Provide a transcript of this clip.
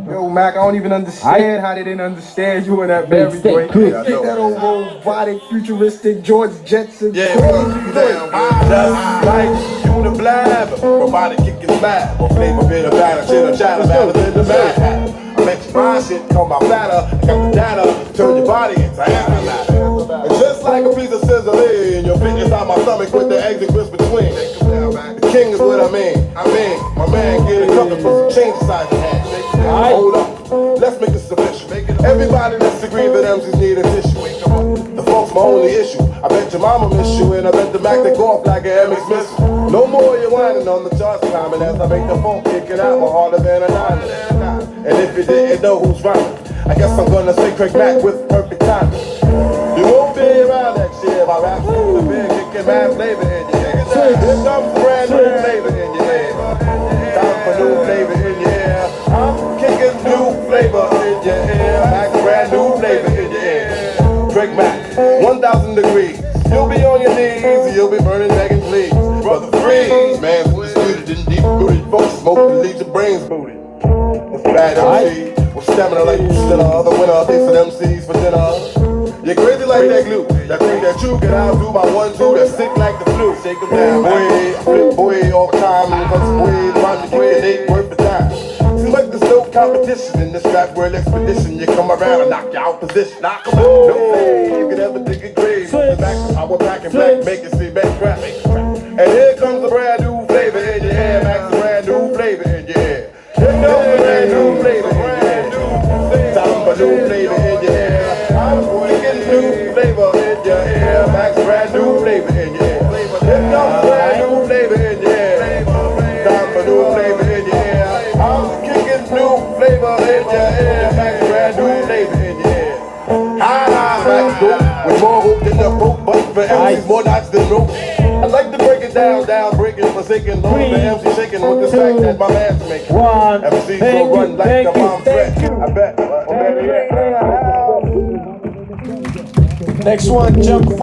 Yo, Mac, I don't even understand how they didn't understand you in that very joint. That old robotic, futuristic, George Jetson. Yeah, just like you the blab, robotic kicking mad, or flavor bit of batter, chitter, chatter, batter in the mad. I let you buy shit, call my batter, I got the data, turn your body into antimatter. And just like a piece of sizzling, your feet inside my stomach with the eggs and crisp between. The king is what I mean, my man get it cooking for some change inside the hand. Hold up, let's make this official. Everybody let's agree that MCs need a tissue. The folks my only issue. I bet your mama miss you, and I bet the Mac take off like an MX missile. No more you whining on the charts climbing as I make the phone kicking out more harder than a 9. And if you didn't know who's rhyming, I guess I'm gonna say Craig Mack with perfect timing. You won't be around that shit. My rap's the big kicking mad flavor in your head. Here comes brand new flavor in your head. Time for new flavor in your ear. I'm kicking new flavor in your ear. Mac, brand new flavor in your ear. Craig Mack, 1,000 degrees. You'll be on your knees, you'll be burning, begging, please. Brother, freeze, man, disputed and deep-rooted. Folks smoke and leave your brains booted. It's bad MC, with stamina like you still are. The winner thinks of MCs for dinner. You're crazy like that glue, that thing that you can outdo by 1-2, that's sick like the flu. Shake them down, boy, I flip boy all the time, and comes boy, rhyme to kick an 8 worth of time. Seems like there's no competition in this rap world expedition. You come around and knock you out position, knock them out. No way you could ever dig a grave. The back, power back and black, make it see back crack. And here comes a brand new flavor in your hair, Max, a brand new flavor in your hair. Here comes a brand new flavor, brand new flavor, time for new flavor in your hair. I'm kicking new flavor in your hair, Max, brand new flavor in your hair. Here comes a brand new flavor in your hair, time for new flavor in your hair. I'm kicking new flavor in your hair, Max, brand new flavor in your hair. High, Max, go with more hope than the rope, but for MCs more knots than rope. I like to break it down, breaking, forsaken, low, the MC shaking with the track that my man's making. MCs will run like the bomb threat. I bet. Next one, jump.